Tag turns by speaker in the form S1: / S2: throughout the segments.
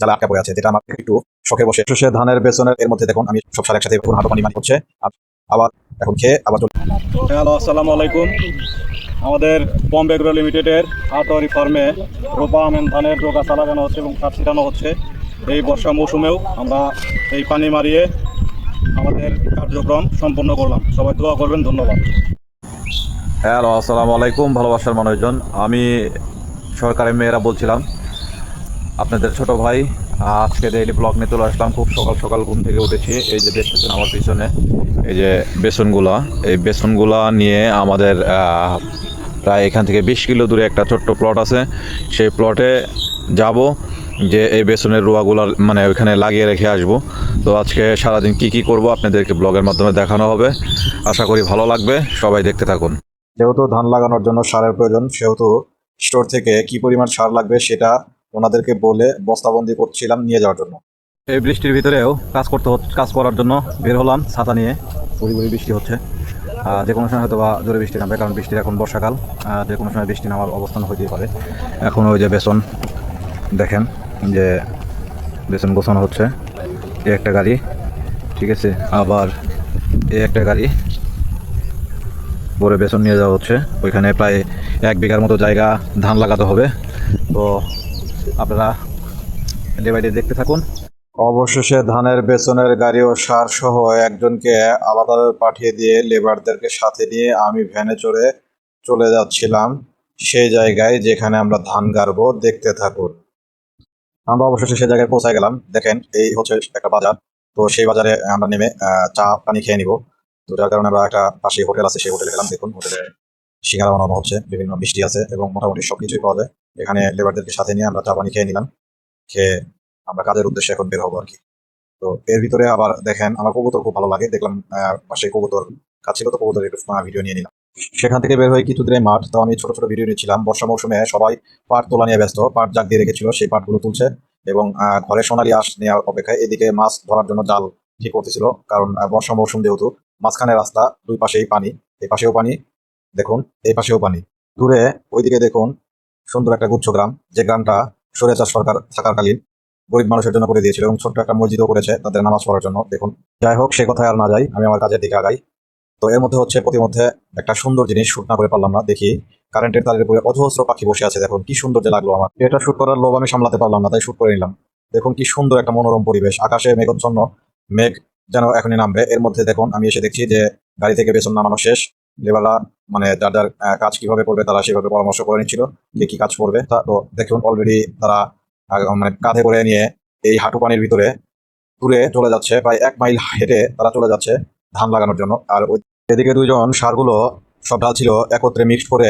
S1: জ্বালা আটকা পড়ে আছে, যেটা আমার একটু শখে বসে সে ধানের বেসনের এর মধ্যে দেখুন আমি সব সার একসাথে হাঁটু পানি হচ্ছে। আবার এখন খেয়ে আবার
S2: হ্যালো, আসসালামু আলাইকুম। আমাদের বম্বে এগ্রো লিমিটেডের হাটরি ফার্মে রোপা আমেন ধানের ডোগাছা লাগানো হচ্ছে এবং কাঠ ছিটানো হচ্ছে। এই বর্ষা মৌসুমেও আমরা এই পানি মারিয়ে আমাদের কার্যক্রম সম্পন্ন করলাম। সবাই দোয়া করবেন, ধন্যবাদ।
S3: হ্যালো, আসসালামু আলাইকুম ভালোবাসার মানুষজন। আমি সরকারি মেয়েরা বলছিলাম, আপনাদের ছোট ভাই। আজকে ডেইলি ব্লগ নিয়ে চলে আসলাম। খুব সকাল সকাল ঘুম থেকে উঠেছি। এই যে দেখতেছেন আমার পিছনে এই যে বেসনগুলা নিয়ে আমাদের প্রায় এখান থেকে 20 কিলো দূরে একটা ছোট্ট প্লট আছে। সেই প্লটে যাব, যে এই বেসনের রোয়াগুলো মানে ওইখানে লাগিয়ে রেখে আসব। তো আজকে সারাদিন কি করব আপনাদেরকে ব্লগের মাধ্যমে দেখানো হবে। আশা করি ভালো লাগবে, সবাই দেখতে থাকুন।
S1: যেহেতু ধান লাগানোর জন্য সারের প্রয়োজন, সেহেতু স্টোর থেকে কি পরিমাণ সার লাগবে সেটা ওনাদেরকে বলে বস্তাবন্দি করছিলাম নিয়ে যাওয়ার জন্য।
S3: এই বৃষ্টির ভিতরেও কাজ করার জন্য বের হলাম ছাতা নিয়ে। গুড়ি বৃষ্টি হচ্ছে, যে কোনো সময় হয়তো বা জোরে বৃষ্টি নামবে, কারণ বৃষ্টির এখন বর্ষাকাল। যে কোনো সময় বৃষ্টি নামার অবস্থান হতেই পারে। এখন ওই যে বেসন দেখেন, যে বেসন গোছানো হচ্ছে। এই একটা গাড়ি, ঠিক আছে, আবার এই একটা গাড়ি ভরে বেসন নিয়ে যাওয়া হচ্ছে। ওইখানে প্রায় 1 বিঘার মতো জায়গা ধান লাগাতে হবে। তো আপনারা ডে বাই ডে দেখতে থাকুন।
S1: অবশেষে ধানের বেসনের গাড়ি ও সার সহ একজনকে আলাদাভাবে পাঠিয়ে দিয়ে লেবারদেরকে সাথে নিয়ে আমি ভ্যানে চড়ে চলে যাচ্ছিলাম সেই জায়গায় যেখানে আমরা ধান গাড়বো। দেখতে থাকুন। আমরা অবশেষে সেই জায়গায় পৌঁছে গেলাম। দেখেন, এই হচ্ছে একটা বাজার। তো সেই বাজারে আমরা নেমে চা পানি খেয়ে নিব। তো যার কারণে আমরা একটা পাশে হোটেল আছে, সেই হোটেলে গেলাম। দেখুন, হোটেলে সিঙ্গারা বানানো হচ্ছে, বিভিন্ন মিষ্টি আছে এবং মোটামুটি সবকিছুই পাওয়া যায় এখানে। লেবারদেরকে সাথে নিয়ে আমরা চা পানি খেয়ে নিলাম। খেয়ে আমরা কাজের উদ্দেশ্যে এখন বের হবো আর কি। তো এর ভিতরে আবার দেখেন, আমার কবুতর খুব ভালো লাগে। দেখলাম পাশে কবুতর খাচ্ছিল, তো কবুতর একটু ভিডিও নিয়ে নিলাম। সেখান থেকে বের হয়ে কিছু দূরে মাঠ, তো আমি ছোট ছোট ভিডিও নিচ্ছিলাম। বর্ষা মৌসুমে সবাই পাট তোলা নিয়ে ব্যস্ত, পাট জাগ দিয়ে রেখেছিল, সেই পাটগুলো তুলছে এবং ঘরে সোনালি আঁশ নেওয়ার অপেক্ষায় এদিকে মাছ ধরার জন্য জাল ঠিক করতেছিল। কারণ বর্ষা মৌসুম যেহেতু, মাঝখানে রাস্তা, দুই পাশেই পানি, এই পাশেও পানি, দেখুন এই পাশেও পানি। দূরে ওইদিকে দেখুন সুন্দর একটা গুচ্ছ গ্রাম, যে গ্রামটা স্বৈরাচার সরকার থাকাকালীন গরিব মানুষের জন্য করে দিয়েছিল এবং ছোট্ট একটা মসজিদও করেছে তাদের নামাজ পড়ার জন্য। দেখুন, যাই হোক, সে কথায় আর না যাই, আমি আমার কাজের দিকে আগাই। তো এর মধ্যে হচ্ছে প্রতিমধ্যে একটা সুন্দর জিনিস শুট না করে পারলাম না। দেখি কারেন্টের তারের উপরে অজস্র পাখি বসে আছে। দেখুন কি সুন্দর যে লাগলো আমার। এটা শুট করার লোভ আমি সামলাতে পারলাম না, তাই শুট করে নিলাম। দেখুন কি সুন্দর একটা মনোরম পরিবেশ, আকাশে মেঘাচ্ছন্ন, মেঘ যেন এখনই নামবে। এর মধ্যে দেখুন আমি এসে দেখছি যে গাড়ি থেকে বেসন নামানো শেষ। লেবাররা মানে যার যার কাজ কিভাবে করবে তারা সেভাবে পরামর্শ করে নিচ্ছিল যে কি কাজ করবে। তো দেখুন অলরেডি তারা মানে কাঁধে করে নিয়ে এই হাঁটু পানির ভিতরে দূরে চলে যাচ্ছে, প্রায় 1 মাইল হেঁটে তারা চলে যাচ্ছে ধান লাগানোর জন্য। আর এদিকে দুইজন সারগুলো সব ঢালছিল, একত্রে মিক্সড করে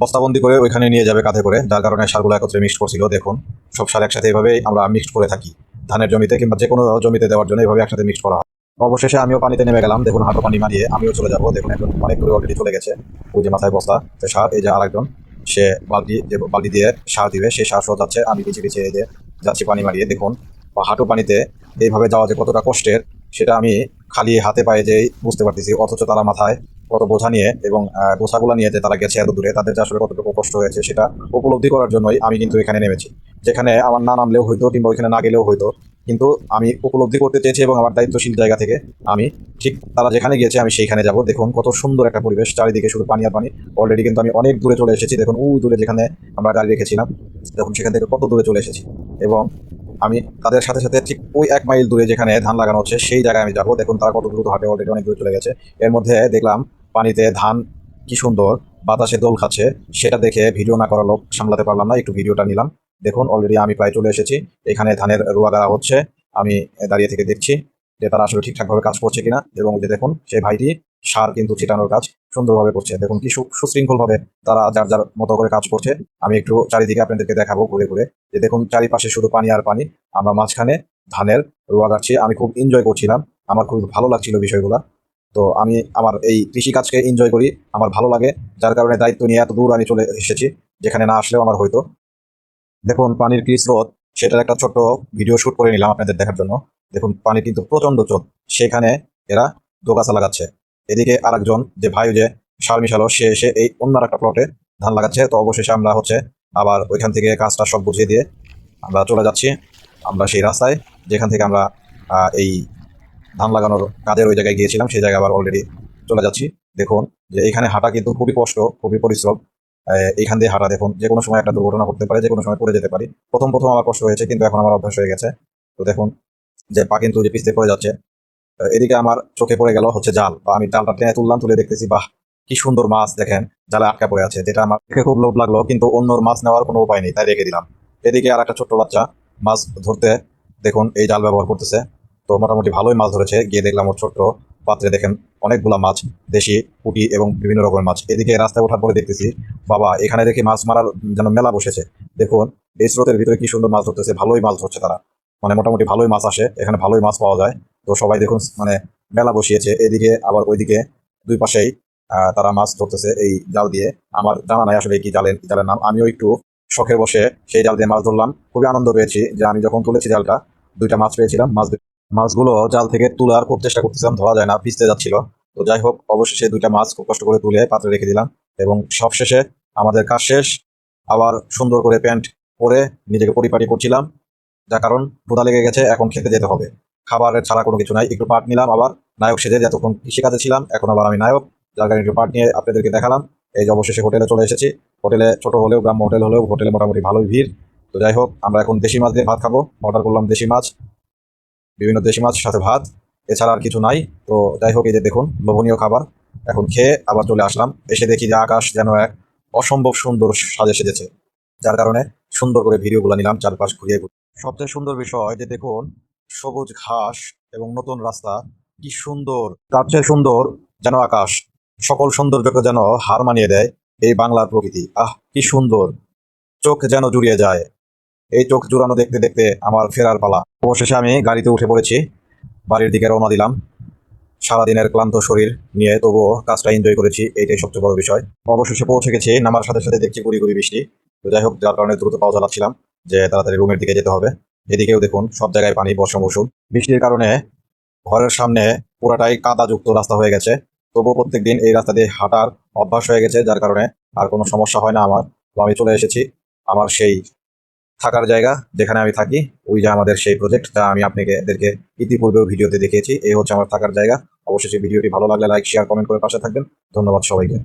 S1: বস্তাবন্দি করে ওইখানে নিয়ে যাবে কাঁধে করে, যার কারণে সারগুলো একত্রে মিক্সড করছিল। দেখুন সব সার একসাথে এভাবেই আমরা মিক্সড করে থাকি ধানের জমিতে কিংবা যে কোনো জমিতে দেওয়ার জন্য, এভাবে একসাথে মিক্সড করা হয়। অবশেষে আমিও পানিতে নেমে গেলাম। দেখুন হাঁটু পানি মারিয়ে আমিও চলে যাবো। দেখুন একজন অনেক দূরে অলরেডি চলে গেছে, ওই যে মাথায় বস্তা সার। এই যে আরেকজন, সে বালতি দিয়ে সার দিবে, সেই সার সহ যাচ্ছে। আমি পিছিয়ে পিছিয়ে এই যে যাচ্ছি পানি মারিয়ে। দেখুন হাঁটু পানিতে এইভাবে যাওয়া যে কতটা কষ্টের, সেটা আমি খালি হাতে পায়ে যেই বুঝতে পারতেছি। অথচ তারা মাথায় কত বোঝা নিয়ে এবং বোঝাগুলো নিয়ে যে তারা গেছে এত দূরে, তাদের যে আসলে কতটুকু কষ্ট হয়েছে সেটা উপলব্ধি করার জন্যই আমি কিন্তু এখানে নেমেছি। যেখানে আমার না নামলেও হয়তো কিংবা ওইখানে না গেলেও হয়তো, কিন্তু আমি উপলব্ধি করতে চেয়েছি এবং আমার দায়িত্বশীল জায়গা থেকে আমি ঠিক তারা যেখানে গিয়েছে আমি সেইখানে যাব। দেখুন কত সুন্দর একটা পরিবেশ, চারিদিকে শুধু পানি আর পানি। অলরেডি কিন্তু আমি অনেক দূরে চলে এসেছি। দেখুন ওই দূরে যেখানে আমরা গাড়ি রেখেছিলাম, দেখুন সেখান থেকে কত দূরে চলে এসেছি। এবং আমি তাদের সাথে সাথে ঠিক ওই 1 মাইল দূরে যেখানে ধান লাগানো হচ্ছে সেই জায়গায় আমি যাবো। দেখুন তারা কত দ্রুত হাঁটে, অলরেডি অনেক দূরে চলে গেছে। এর মধ্যে দেখলাম পানিতে ধান কি সুন্দর বাতাসে দোল খাচ্ছে, সেটা দেখে ভিডিও না করার লোক সামলাতে পারলাম না, একটু ভিডিওটা নিলাম। দেখুন অলরেডি আমি প্রায় চলে এসেছি। এখানে ধানের রোয়া গাড়া হচ্ছে। আমি দাঁড়িয়ে থেকে দেখছি যে তারা আসলে ঠিকঠাকভাবে কাজ করছে কিনা। এবং যে দেখুন সেই ভাইটি সার কিন্তু ছিটানোর কাজ সুন্দরভাবে করছে। দেখুন কি সুশৃঙ্খলভাবে তারা যার যার মতো করে কাজ করছে। আমি একটু চারিদিকে আপনাদেরকে দেখাবো ঘুরে ঘুরে, যে দেখুন চারিপাশে শুধু পানি আর পানি, আমরা মাঝখানে ধানের রোয়া গাড়ছি। আমি খুব এনজয় করছিলাম, আমার খুব ভালো লাগছিল বিষয়গুলো। তো আমি আমার এই কৃষি কাজকে এনজয় করি, আমার ভালো লাগে, যার কারণে দায়িত্ব নিয়ে এত দূর আমি চলে এসেছি, যেখানে না আসলেও আমার হয়তো। দেখুন পানির কি স্রোত, সেটার একটা ছোট্ট ভিডিও শুট করে নিলাম আপনাদের দেখার জন্য। দেখুন পানি কিন্তু প্রচন্ড স্রোত, সেখানে এরা দোগাছা লাগাচ্ছে। এদিকে আরেকজন যে ভাই যে সার মিশালো, সে এসে এই অন্য একটা প্লটে ধান লাগাচ্ছে। তো অবশেষে আমরা হচ্ছে আবার ওইখান থেকে কাজটা সব বুঝিয়ে দিয়ে আমরা চলে যাচ্ছি। আমরা সেই রাস্তায় যেখান থেকে আমরা এই ধান লাগানোর কাজের ওই জায়গায় গিয়েছিলাম সেই জায়গায় আবার অলরেডি চলে যাচ্ছি। দেখুন যে এখানে হাঁটা কিন্তু খুবই কষ্ট, খুবই পরিশ্রম। এইখান দিয়ে হাঁটা দেখুন, যে কোনো সময় একটা দুর্ঘটনা ঘটতে পারে, যে কোনো সময় পড়ে যেতে পারি। প্রথম প্রথম আমার কষ্ট হয়েছে, কিন্তু এখন আমার অভ্যাস হয়ে গেছে। তো দেখুন যে পা কিন্তু যে পিছলে পড়ে যাচ্ছে। এদিকে আমার চোখে পড়ে গেল হচ্ছে জাল, বা আমি জালটা টেনে তুললাম, তুলে দেখতেছি বাহ কি সুন্দর মাছ দেখেন জালে আটকা পড়ে আছে, যেটা আমার দেখে খুব লোভ লাগলো, কিন্তু অন্যর মাছ নেওয়ার কোনো উপায় নেই, তাই রেখে দিলাম। এদিকে আর একটা ছোট্ট বাচ্চা মাছ ধরতে দেখুন এই জাল ব্যবহার করতেছে। তো মোটামুটি ভালোই মাছ ধরেছে। গিয়ে দেখলাম ওর ছোট্ট পাত্রে দেখেন অনেকগুলা মাছ, দেশি, পুঁটি এবং বিভিন্ন রকমের মাছ। এদিকে রাস্তায় ওঠার পরে দেখতেছি বাবা এখানে দেখি মাছ মারার যেন মেলা বসেছে। দেখুন এই স্রোতের ভিতরে কি সুন্দর মাছ ধরতেছে, ভালোই মাছ ধরছে তারা, মানে মোটামুটি ভালোই মাছ আসে এখানে, ভালোই মাছ পাওয়া যায়। তো সবাই দেখুন মানে মেলা বসিয়েছে। এদিকে আবার ওইদিকে দুই পাশেই তারা মাছ ধরতেছে এই জাল দিয়ে। আমার জানা নাই আসলে কি জালের নাম। আমিও একটু শখের বসে সেই জাল দিয়ে মাছ ধরলাম। খুবই আনন্দ পেয়েছি যে আমি যখন তুলেছি জালটা, দুইটা মাছ পেয়েছিলাম। মাছগুলো জাল থেকে তোলার খুব চেষ্টা করতেছিলাম, ধরা যায় না, ভিজতে যাচ্ছিল। তো যাই হোক, অবশেষে দুইটা মাছ খুব কষ্ট করে তুলে পাত্রে রেখে দিলাম। এবং সবশেষে আমাদের কাজ শেষ। আবার সুন্দর করে প্যান্ট পরে নিজেকে পরিপাটি করছিলাম, যার কারণ ক্ষুধা লেগে গেছে, এখন খেতে যেতে হবে। খাবারের ছাড়া কোনো কিছু নাই। একটু পাট নিলাম, আবার নায়ক সেজে, যতক্ষণ কৃষিকাজে ছিলাম এখন আবার আমি নায়ক, যার কারণে একটু পাট নিয়ে আপনাদেরকে দেখালাম। এই যে অবশেষে হোটেলে চলে এসেছি। হোটেলে ছোট হলেও, গ্রাম্য হোটেল হলেও, হোটেলে মোটামুটি ভালোই ভিড়। তো যাই হোক, আমরা এখন দেশি মাছ দিয়ে ভাত খাবো। অর্ডার করলাম দেশি মাছ, বিভিন্ন দেশি মাছ সাথে ভাত, এছাড়া আর কিছু নাই। তো যাই হোক, এই যে দেখুন লোভনীয় খাবার। এখন খেয়ে আবার চলে আসলাম। এসে দেখি যে আকাশ যেন এক অসম্ভব সুন্দর সাজে সেজেছে, যার কারণে সুন্দর করে ভিডিওগুলো নিলাম চারপাশ ঘুরিয়ে ঘুরিয়ে। সবচেয়ে সুন্দর বিষয় যে দেখুন সবুজ ঘাস এবং নতুন রাস্তা, কি সুন্দর! তার চেয়ে সুন্দর যেন আকাশ, সকল সৌন্দর্যকে যেন হার মানিয়ে দেয় এই বাংলার প্রকৃতি। আহ কি সুন্দর! চোখ যেন জুড়িয়ে যায়। এই চোখ জুড়ানো দেখতে দেখতে আমার ফেরার পালা। অবশেষে আমি গাড়িতে উঠে পড়েছি, বাড়ির দিকে রওনা দিলাম। সারাদিনের ক্লান্ত শরীর নিয়ে তবুও কাজটা এনজয় করেছি, এইটাই সবচেয়ে বড় বিষয়। অবশেষে পৌঁছে গেছি, নামার সাথে সাথে দেখছি গুড়ি গুড়ি বৃষ্টি। তো যাই হোক, যার কারণে দ্রুত পাও চালাচ্ছিলাম যে তাড়াতাড়ি রুমের দিকে যেতে হবে। এদিকেও দেখুন সব জায়গায় পানি, বর্ষা মৌসুম। বৃষ্টির কারণে ঘরের সামনে পুরাটাই কাদাযুক্ত রাস্তা হয়ে গেছে। তবুও প্রত্যেকদিন এই রাস্তা দিয়ে হাঁটার অভ্যাস হয়ে গেছে, যার কারণে আর কোনো সমস্যা হয় না আমার। তো আমি চলে এসেছি আমার সেই থাকার জায়গা, যেখানে আমি থাকি। ওই যে আমাদের সেই প্রজেক্ট, যা আমি আপনাদেরকে ইতিপূর্বেও ভিডিওতে দেখিয়েছি। এই হচ্ছে আমার থাকার জায়গা। অবশ্যই ভিডিওটি ভালো লাগলে লাইক, শেয়ার, কমেন্ট করে পাশে থাকবেন। ধন্যবাদ সবাইকে।